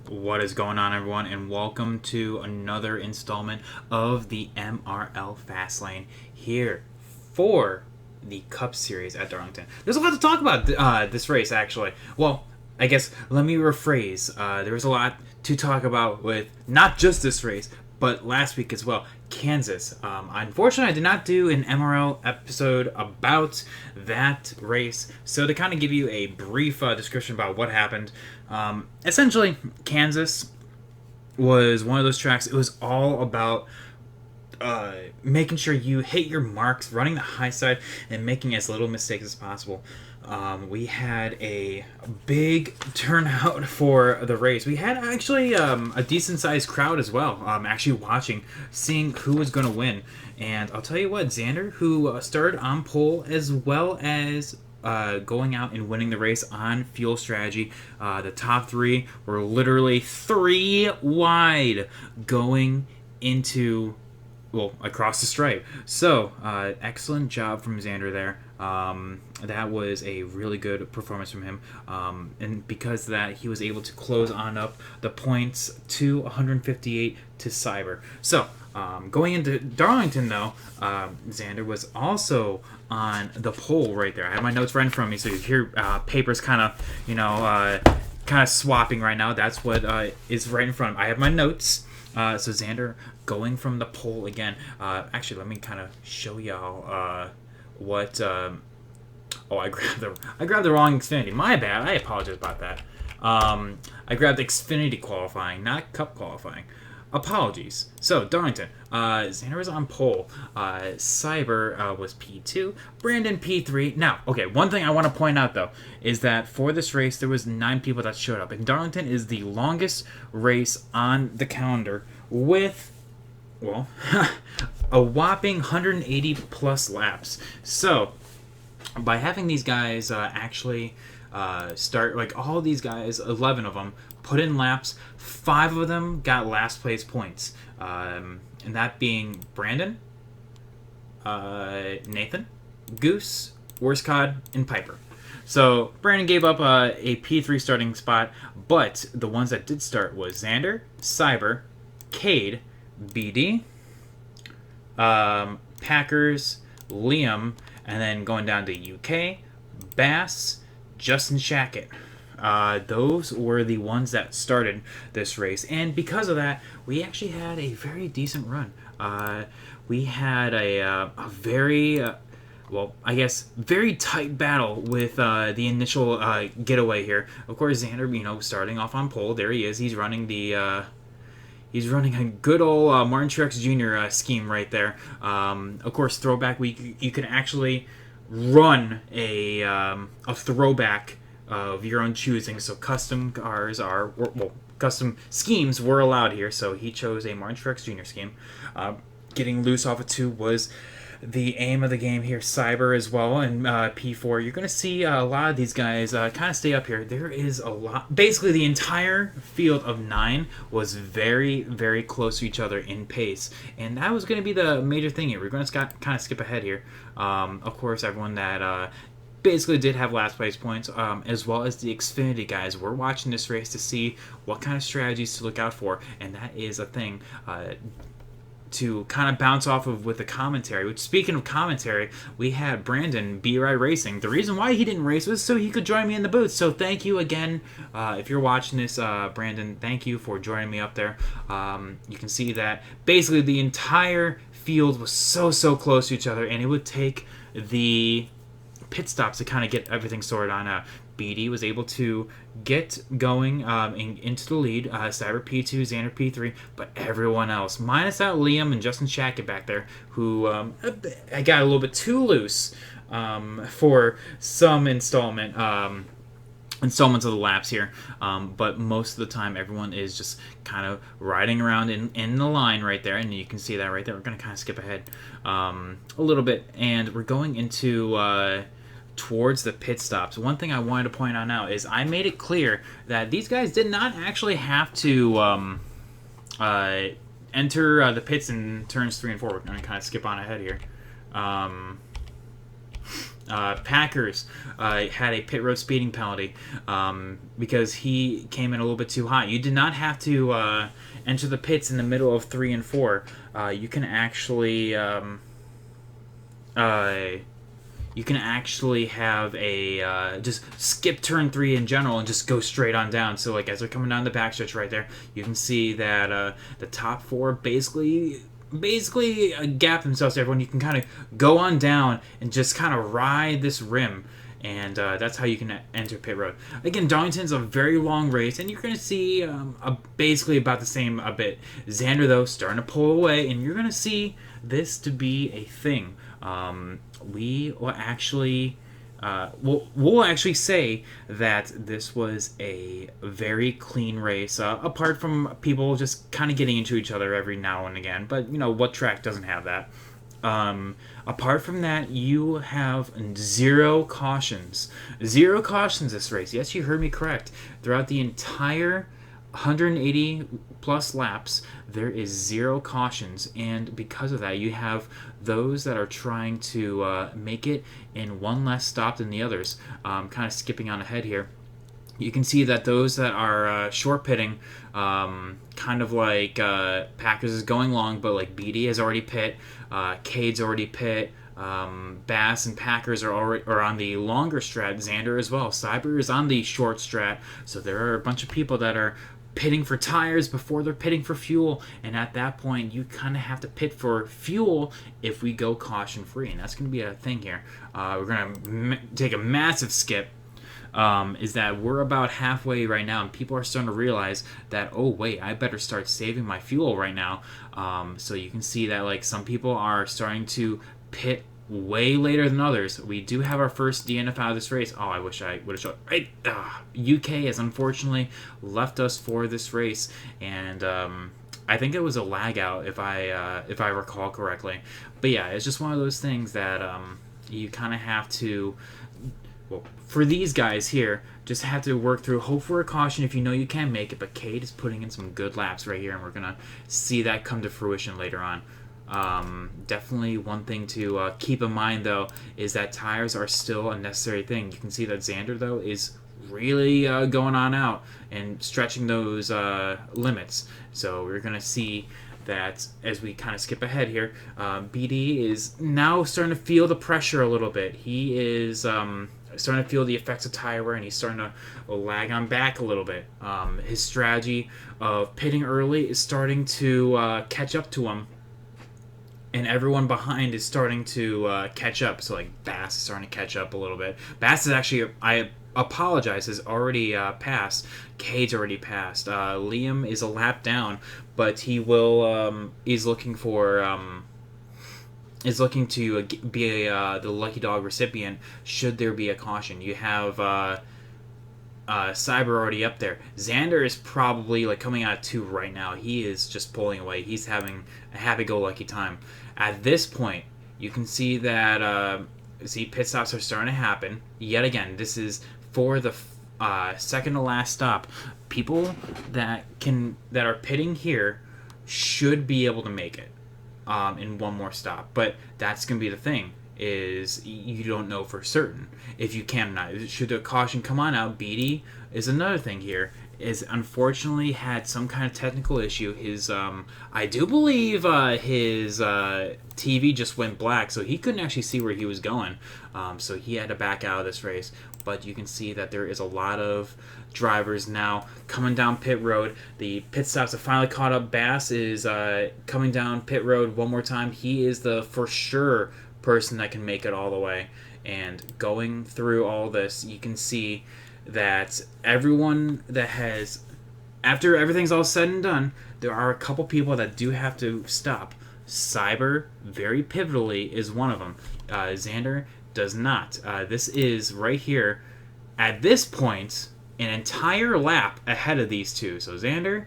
What is going on, everyone, and welcome to another installment of the MRL Fastlane here for the Cup Series at Darlington. There's a lot to talk about this race, actually. Well, I guess let me rephrase. There was a lot to talk about with not just this race, but last week as well. Kansas. Unfortunately, I did not do an MRL episode about that race. So to kind of give you a brief description about what happened, essentially, Kansas was one of those tracks. It was all about making sure you hit your marks, running the high side, and making as little mistakes as possible. We had a big turnout for the race. We had actually a decent sized crowd as well, actually watching, seeing who was going to win. And I'll tell you what, Xander, who started on pole as well as going out and winning the race on fuel strategy. The top three were literally 3 wide going into, well, across the stripe. So, excellent job from Xander there. That was a really good performance from him. And because of that, he was able to close on up the points to 158 to Cyber. So, going into Darlington, though, Xander was also on the pole right there. I have my notes right in front of me, so you hear papers kind of swapping right now. That's what is right in front of me. I have my notes. So Xander going from the pole again. Actually, let me kind of show y'all what. I grabbed the wrong Xfinity. My bad. I apologize about that. I grabbed Xfinity qualifying, not Cup qualifying. Apologies. So, Darlington. Xander was on pole. Cyber was P2. Brandon P3. Now, okay, one thing I want to point out, though, is that for this race, there was 9 people that showed up. And Darlington is the longest race on the calendar with, well, a whopping 180 plus laps. So, by having these guys actually start, like all these guys, 11 of them, put in laps, 5 of them got last place points. And that being Brandon, Nathan, Goose, Worscod, and Piper. So Brandon gave up a P3 starting spot, but the ones that did start was Xander, Cyber, Cade, BD, Packers, Liam, and then going down to UK, Bass, Justin Shackett. Those were the ones that started this race, and because of that, we actually had a very decent run. We had a very, I guess, very tight battle with the initial getaway here. Of course, Xander, starting off on pole. There he is. He's running the. He's running a good old Martin Truex Jr. Scheme right there. Of course, throwback week, you can actually run a throwback of your own choosing. So custom cars custom schemes were allowed here. So he chose a Martin Truex Jr. scheme. Getting loose off of 2 was the aim of the game here. Cyber as well, and P4. You're going to see a lot of these guys kind of stay up here. There is a lot. Basically, the entire field of 9 was very, very close to each other in pace. And that was going to be the major thing here. We're going to kind of skip ahead here. Of course, everyone that basically did have last place points, as well as the Xfinity guys. We're watching this race to see what kind of strategies to look out for. And that is a thing to kind of bounce off of with the commentary. Which, speaking of commentary, we had Brandon B-Ride Racing. The reason why he didn't race was so he could join me in the booth. So thank you again. If you're watching this, Brandon, thank you for joining me up there. You can see that basically the entire field was so close to each other, and it would take the pit stops to kind of get everything sorted on. BD was able to get going into the lead. Cyber P2, Xander P3, but everyone else, minus that Liam and Justin Shackett back there, who I got a little bit too loose for some installments of the laps here, but most of the time everyone is just kind of riding around in the line right there, and you can see that right there. We're going to kind of skip ahead a little bit, and we're going into towards the pit stops. One thing I wanted to point out now is I made it clear that these guys did not actually have to enter the pits in turns 3 and 4. We're going to kind of skip on ahead here. Packers had a pit road speeding penalty because he came in a little bit too hot. You did not have to enter the pits in the middle of 3 and 4. You can actually have a just skip turn 3 in general and just go straight on down. So like as they're coming down the backstretch right there, you can see that the top 4 basically gap themselves to everyone. You can kind of go on down and just kind of ride this rim, and that's how you can enter pit road. Again, Darlington's a very long race, and you're going to see basically about the same a bit. Xander, though, starting to pull away, and you're going to see this to be a thing. We will actually... we'll actually say that this was a very clean race, apart from people just kind of getting into each other every now and again. But, you know, what track doesn't have that? Apart from that, you have 0 cautions. 0 cautions this race. Yes, you heard me correct. Throughout the entire 180 plus laps, there is 0 cautions, and because of that, you have those that are trying to make it in one less stop than the others. Kind of skipping on ahead here, you can see that those that are short pitting, kind of like Packers is going long, but like BD has already pit, Cade's already pit, Bass and Packers are on the longer strat, Xander as well. Cyber is on the short strat, so there are a bunch of people that are pitting for tires before they're pitting for fuel, and at that point you kind of have to pit for fuel if we go caution free, and that's going to be a thing here. We're going to take a massive skip. Is that we're about halfway right now, and people are starting to realize that, oh wait, I better start saving my fuel right now. So you can see that like some people are starting to pit way later than others. We do have our first DNF out of this race. Oh, I wish I would have shown. Right, UK has unfortunately left us for this race, and I think it was a lag out if I recall correctly. But yeah, it's just one of those things that you kind of have to. Well, for these guys here, just have to work through. Hope for a caution if you know you can make it. But Cade is putting in some good laps right here, and we're gonna see that come to fruition later on. Definitely one thing to keep in mind, though, is that tires are still a necessary thing. You can see that Xander, though, is really going on out and stretching those limits. So we're going to see that as we kind of skip ahead here, BD is now starting to feel the pressure a little bit. He is starting to feel the effects of tire wear, and he's starting to lag on back a little bit. His strategy of pitting early is starting to catch up to him, and everyone behind is starting to catch up. So, like, Bass is starting to catch up a little bit. Bass is actually, I apologize, has already passed. Cade's already passed. Liam is a lap down, but he will, he's looking for, is looking to be the lucky dog recipient should there be a caution. You have Cyber already up there. Xander is probably like coming out of 2 right now. He is just pulling away. He's having a happy-go-lucky time. At this point, you can see that pit stops are starting to happen. Yet again, this is for the second to last stop. People that are pitting here should be able to make it in one more stop. But that's going to be the thing, is you don't know for certain if you can or not. Should a caution come on out, BD is another thing here. Is unfortunately had some kind of technical issue. His I do believe his TV just went black, so he couldn't actually see where he was going. So he had to back out of this race. But you can see that there is a lot of drivers now coming down pit road. The pit stops have finally caught up. Bass is coming down pit road one more time. He is the for sure person that can make it all the way. And going through all this, you can see that everyone that has, after everything's all said and done, there are a couple people that do have to stop. Cyber, very pivotally, is one of them. Xander does not. This is right here, at this point, an entire lap ahead of these two. So Xander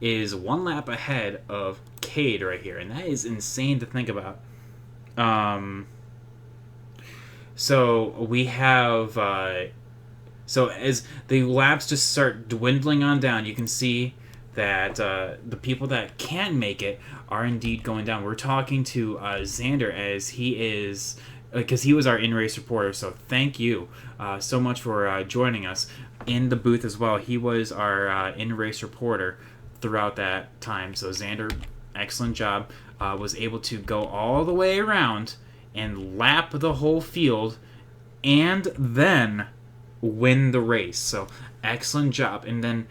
is 1 lap ahead of Cade right here, and that is insane to think about. So we have... So as the laps just start dwindling on down, you can see that the people that can make it are indeed going down. We're talking to Xander as he is because he was our in-race reporter. So thank you so much for joining us in the booth as well. He was our in-race reporter throughout that time. So Xander, excellent job. Was able to go all the way around and lap the whole field and then win the race. So excellent job. And then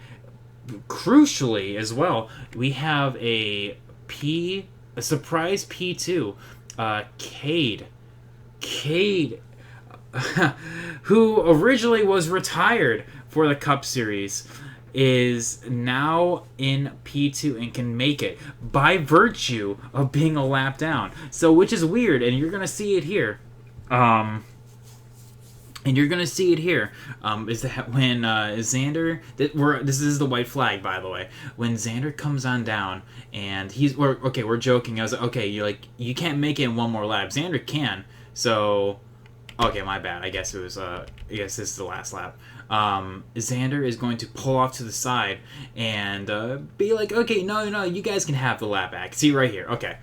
crucially as well, we have a surprise P2, Cade, who originally was retired for the Cup Series, is now in P2 and can make it by virtue of being a lap down. So, which is weird, and you're gonna see it here. Is that when Xander... This is the white flag, by the way. When Xander comes on down, and we're joking. I was like, okay, you can't make it in one more lap. Xander can, so... Okay, my bad. I guess this is the last lap. Xander is going to pull off to the side and be like, okay, no, you guys can have the lap back. See right here. Okay.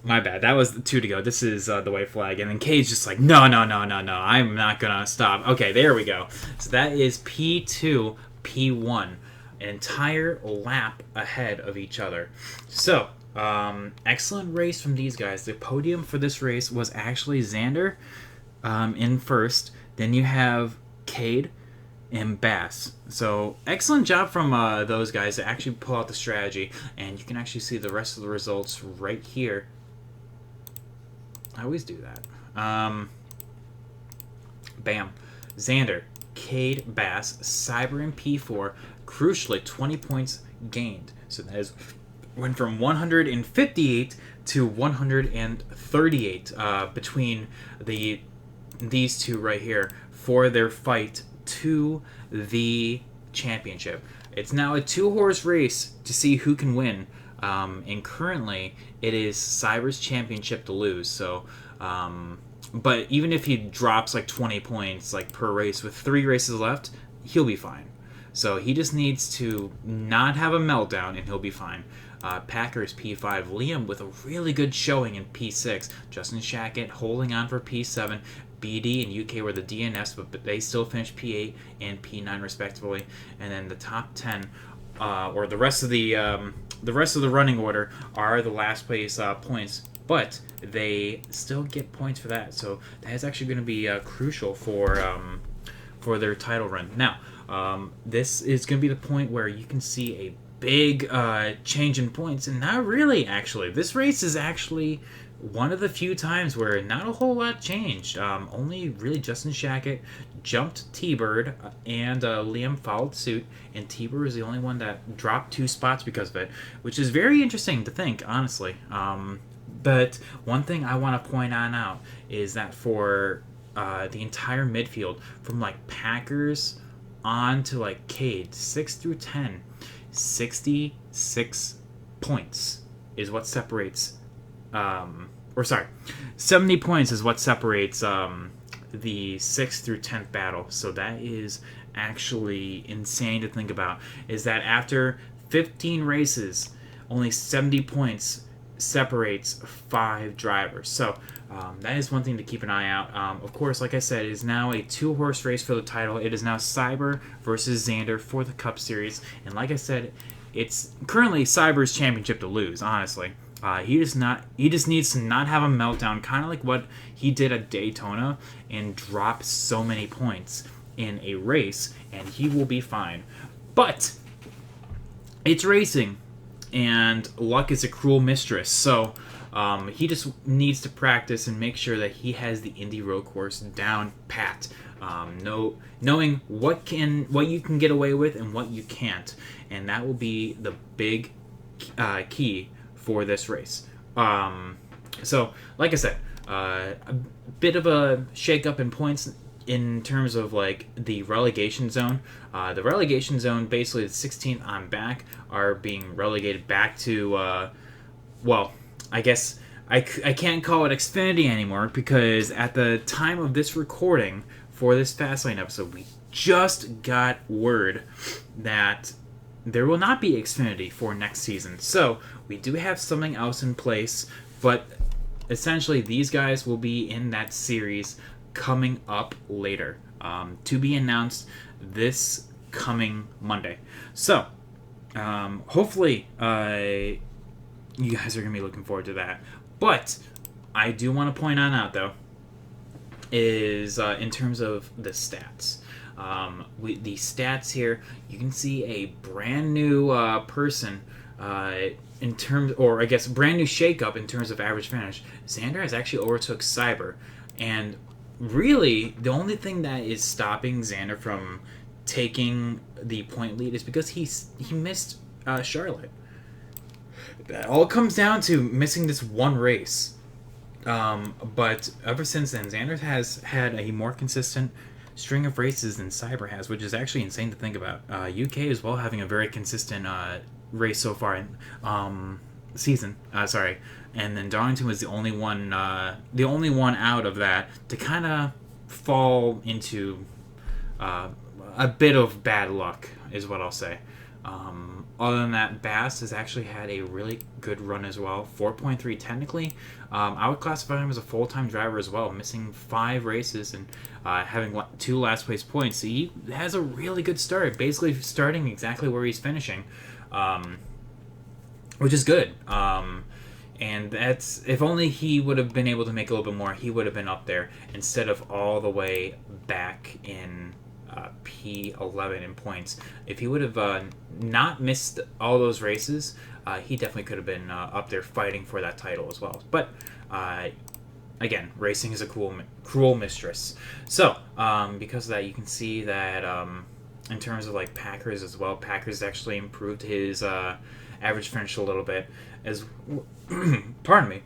My bad. That was 2 to go. This is the white flag. And then Cade's just like, no. I'm not going to stop. Okay, there we go. So that is P2, P1. An entire lap ahead of each other. So, excellent race from these guys. The podium for this race was actually Xander in first. Then you have Cade and Bass. So, excellent job from those guys to actually pull out the strategy. And you can actually see the rest of the results right here. I always do that. Bam. Xander, Cade, Bass, Cyber, and P4. Crucially, 20 points gained. So that went from 158 to 138 between these two right here for their fight to the championship. It's now a 2-horse race to see who can win. And currently, it is Cyber's championship to lose. So, but even if he drops like 20 points like per race with 3 races left, he'll be fine. So he just needs to not have a meltdown, and he'll be fine. Packers P5, Liam with a really good showing in P6. Justin Shackett holding on for P7. BD and UK were the DNFs, but they still finished P8 and P9 respectively. And then the top 10, or the rest of the running order, are the last place points, but they still get points for that. So that is actually going to be crucial for their title run. Now, this is going to be the point where you can see a big change in points, and not really, actually. This race is actually one of the few times where not a whole lot changed. Only really Justin Shackett jumped T-Bird, and Liam followed suit, and T-Bird was the only one that dropped 2 spots because of it, which is very interesting to think, honestly. But one thing I want to point on out is that for the entire midfield, from like Packers on to like Cade, 6 through 10, 66 points is what separates 70 points is what separates the 6th through 10th battle. So that is actually insane to think about, is that after 15 races, only 70 points separates 5 drivers. So that is one thing to keep an eye out. Of course, like I said, it is now a 2-horse race for the title. It is now Cyber versus Xander for the Cup Series. And like I said, it's currently Cyber's championship to lose, honestly. He just needs to not have a meltdown, kind of like what he did at Daytona, and drop so many points in a race, and he will be fine. But it's racing, and luck is a cruel mistress. So he just needs to practice and make sure that he has the Indy road course down pat. Knowing what you can get away with and what you can't, and that will be the big key for this race. So, like I said, a bit of a shake-up in points in terms of like the relegation zone. The relegation zone, basically the 16th on back, are being relegated back to, well, I guess I can't call it Xfinity anymore, because at the time of this recording for this Fastlane episode, we just got word that there will not be Xfinity for next season. So we do have something else in place, but essentially, these guys will be in that series coming up later, to be announced this coming Monday. So, hopefully, you guys are going to be looking forward to that. But I do want to point on out, though, is in terms of the stats. The stats here, you can see a brand new person in terms, or I guess brand new shakeup in terms of average finish. Xander has actually overtook Cyber, and really the only thing that is stopping Xander from taking the point lead is because he missed Charlotte. That all comes down to missing this one race. But ever since then, Xander has had a more consistent string of races than Cyber has, which is actually insane to think about. UK as well having a very consistent race so far in season. Sorry, and then Darlington was the only one out of that to kind of fall into a bit of bad luck, is what I'll say. Other than that, Bass has actually had a really good run as well. 4.3 technically. I would classify him as a full-time driver as well, missing 5 races and having 2 last place points. So he has a really good start, basically starting exactly where he's finishing, which is good. And that's, if only he would have been able to make a little bit more, he would have been up there instead of all the way back in P11 in points. If he would have not missed all those races, he definitely could have been up there fighting for that title as well. But again, racing is a cruel mistress. So because of that, you can see that in terms of like Packers as well, Packers actually improved his average finish a little bit as pardon me,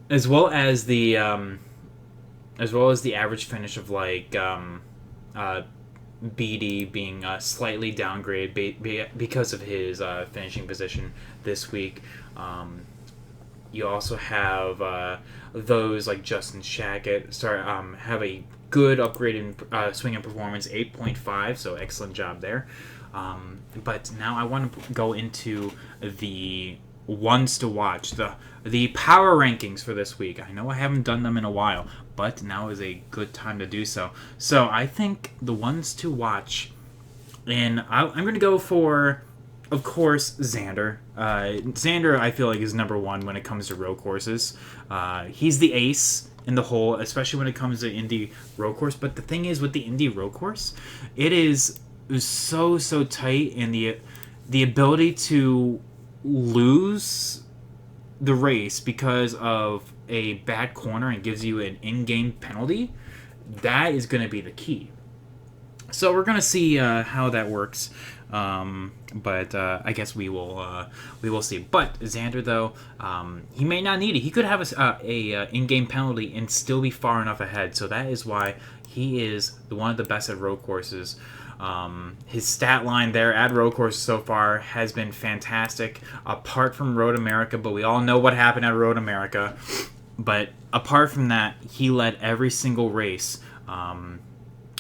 as well as the average finish of like BD being slightly downgraded because of his finishing position this week. You also have those like Justin Shackett have a good upgrade in swing and performance, 8.5, so excellent job there. But now I want to go into the ones to watch, the power rankings for this week. I know I haven't done them in a while, but now is a good time to do so. So I think the ones to watch, and I'm going to go for, of course, Xander. Xander, I feel like, is number one when it comes to road courses. He's the ace in the whole, especially when it comes to Indy road course. But the thing is, with the Indy road course, it is so tight, and the ability to lose the race because of a bad corner and gives you an in-game penalty, that is going to be the key. So we're going to see how that works, but I guess we will see. But Xander, though, he may not need it. He could have a in-game penalty and still be far enough ahead. So that is why he is one of the best at road courses. His stat line there at road courses so far has been fantastic, apart from Road America, but we all know what happened at Road America. But apart from that, he led every single race,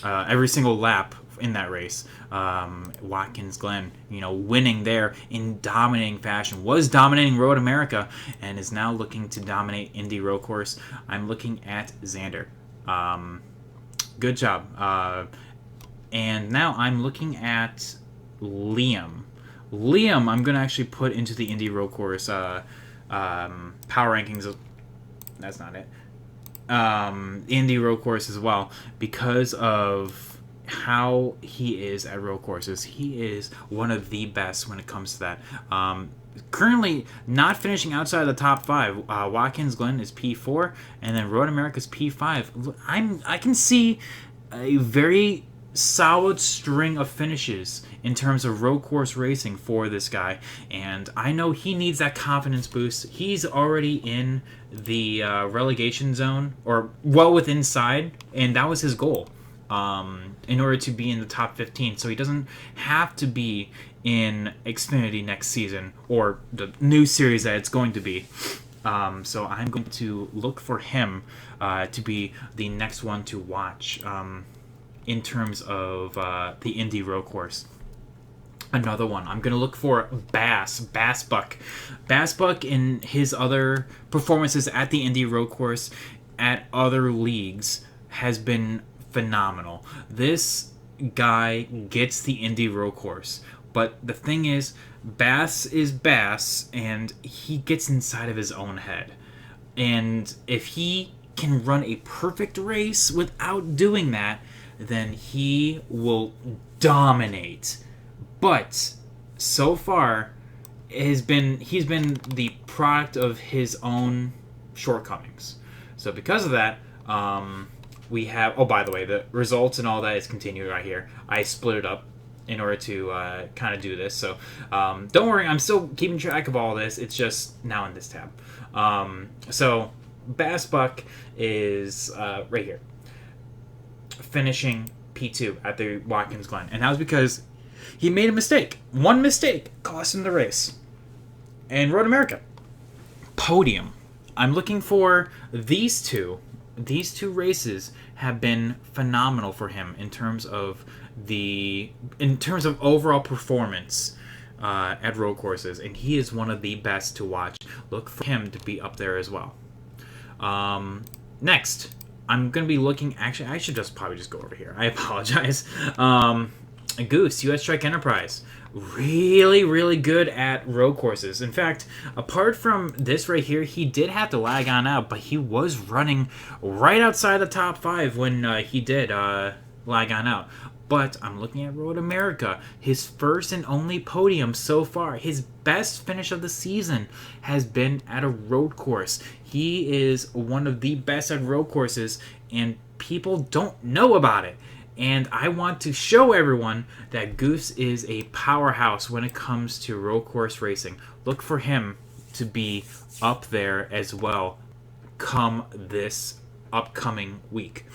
every single lap in that race. Watkins Glen, winning there in dominating fashion, was dominating Road America, and is now looking to dominate Indy road course. I'm looking at Xander. Good job. And now I'm looking at Liam. Liam, I'm going to actually put into the Indy road course power rankings. That's not it. Indy road course as well, because of how he is at road courses. He is one of the best when it comes to that. Currently not finishing outside of the top 5. Watkins Glen is P4, and then Road America's P5. I can see a very solid string of finishes in terms of road course racing for this guy, and I know he needs that confidence boost. He's already in the relegation zone, or well within inside, and that was his goal in order to be in the top 15, so he doesn't have to be in Xfinity next season, or the new series that it's going to be. So I'm going to look for him to be the next one to watch in terms of the Indy road course. Another one. I'm gonna look for Bass Buck. Bass Buck in his other performances at the Indy Road Course, at other leagues, has been phenomenal. This guy gets the Indy Road Course, but the thing is, Bass is Bass, and he gets inside of his own head. And if he can run a perfect race without doing that, then he will dominate. But so far, he's been the product of his own shortcomings. So because of that, we have. Oh, by the way, the results and all that is continued right here. I split it up in order to kind of do this. So don't worry, I'm still keeping track of all this. It's just now in this tab. So Bass Buck is right here, finishing P2 at the Watkins Glen, and that was because he made a mistake. One mistake cost him the race. And Road America, podium. I'm looking for these two. These two races have been phenomenal for him in terms of overall performance at road courses, and he is one of the best to watch. Look for him to be up there as well. Next, I'm going to be looking. Actually, I should probably just go over here. I apologize. Goose, US Trek Enterprise. Really, really good at road courses. In fact, apart from this right here, he did have to lag on out, but he was running right outside the top 5 when he did lag on out. But I'm looking at Road America. His first and only podium so far. His best finish of the season has been at a road course. He is one of the best at road courses, and people don't know about it. And I want to show everyone that Goose is a powerhouse when it comes to road course racing. Look for him to be up there as well come this upcoming week.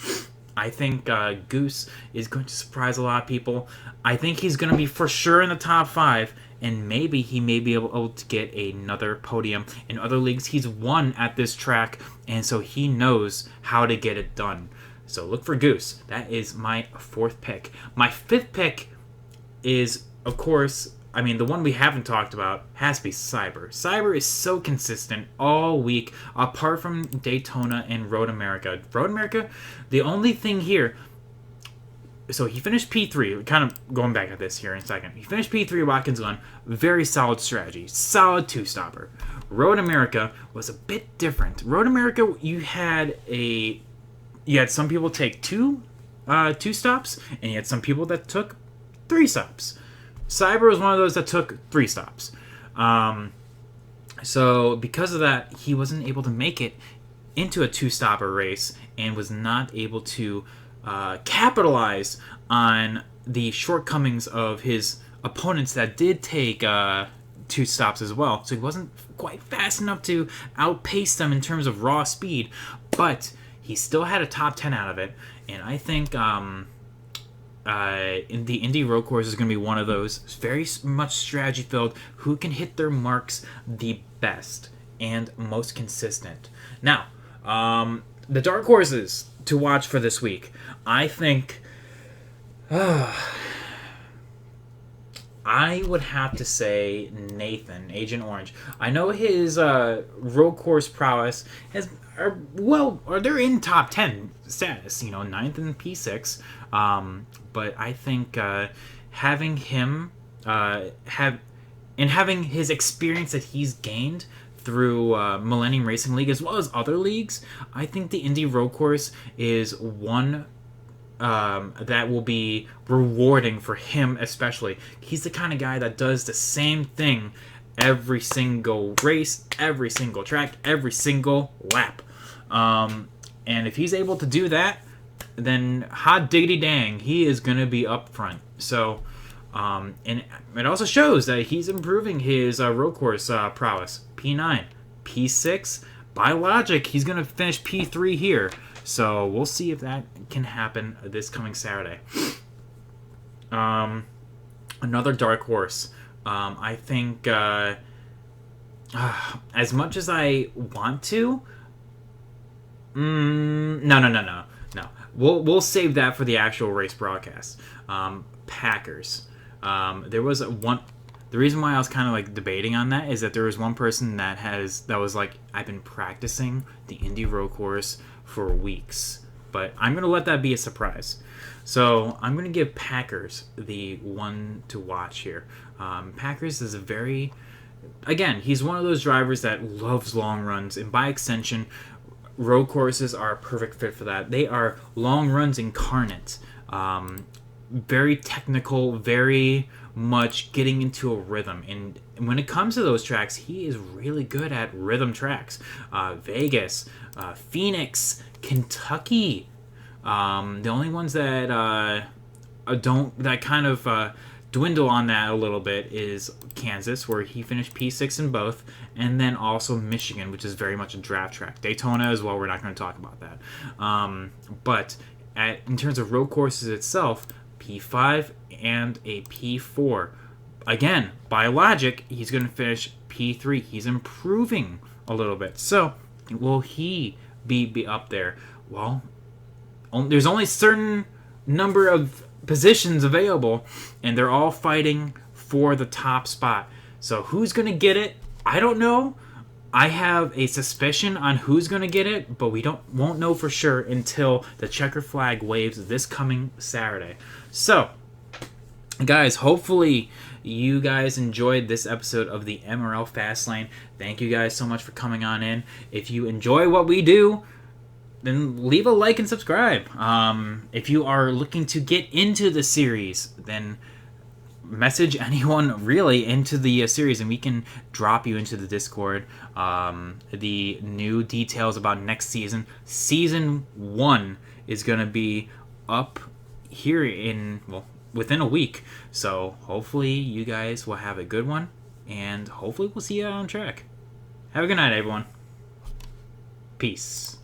I think Goose is going to surprise a lot of people. I think he's going to be for sure in the top 5, and maybe he may be able to get another podium. In other leagues, he's won at this track, and so he knows how to get it done. So look for Goose. That is my 4th pick. My 5th pick is, of course, the one we haven't talked about has to be Cyber. Cyber is so consistent all week, apart from Daytona and Road America. Road America, the only thing here... So he finished P3, kind of going back at this here in a second. He finished P3 Watkins Glen, very solid strategy, solid 2-stopper. Road America was a bit different. Road America, you had some people take two stops, and you had some people that took 3 stops. Cyber was one of those that took 3 stops. So because of that, he wasn't able to make it into a 2-stopper race and was not able to capitalize on the shortcomings of his opponents that did take 2 stops as well. So he wasn't quite fast enough to outpace them in terms of raw speed, but he still had a top 10 out of it, and I think in the Indy Road Course is going to be one of those very much strategy filled, who can hit their marks the best and most consistent. Now, the dark horses to watch for this week, I think I would have to say Nathan, Agent Orange. I know his road course prowess they're in top 10 status, 9th and P6. But I think having him having his experience that he's gained through Millennium Racing League as well as other leagues, I think the Indy Road Course is one that will be rewarding for him especially. He's the kind of guy that does the same thing every single race, every single track, every single lap. And if he's able to do that, then hot diggity dang, he is going to be up front. So, and it also shows that he's improving his road course prowess. P9, P6, by logic, he's going to finish P3 here. So we'll see if that can happen this coming Saturday. Another dark horse. I think as much as I want to, no. We'll save that for the actual race broadcast. Packers. There was one. The reason why I was kind of like debating on that is that there was one person that was like, I've been practicing the Indy road course for weeks, but I'm gonna let that be a surprise. So I'm gonna give Packers the one to watch here. Packers is a very, again, he's one of those drivers that loves long runs, and by extension, road courses are a perfect fit for that. They are long runs incarnate. Very technical, very much getting into a rhythm. And when it comes to those tracks, he is really good at rhythm tracks. Vegas, Phoenix, Kentucky. The only ones that kind of dwindle on that a little bit is Kansas, where he finished P6 in both, and then also Michigan, which is very much a draft track. Daytona as well, we're not going to talk about that. But in terms of road courses itself, P5 and a P4. Again, by logic, he's going to finish P3. He's improving a little bit. So, will he be up there? Well, there's only a certain number of positions available, and they're all fighting for the top spot. So who's going to get it? I don't know. I have a suspicion on who's going to get it, but we won't know for sure until the checker flag waves this coming Saturday. So, guys, hopefully you guys enjoyed this episode of the MRL Fastlane. Thank you guys so much for coming on in. If you enjoy what we do, then leave a like and subscribe. If you are looking to get into the series, then message anyone really into the series, and we can drop you into the Discord. The new details about next season 1 is going to be up here within a week. So hopefully you guys will have a good one, and hopefully we'll see you on track. Have a good night, everyone. Peace.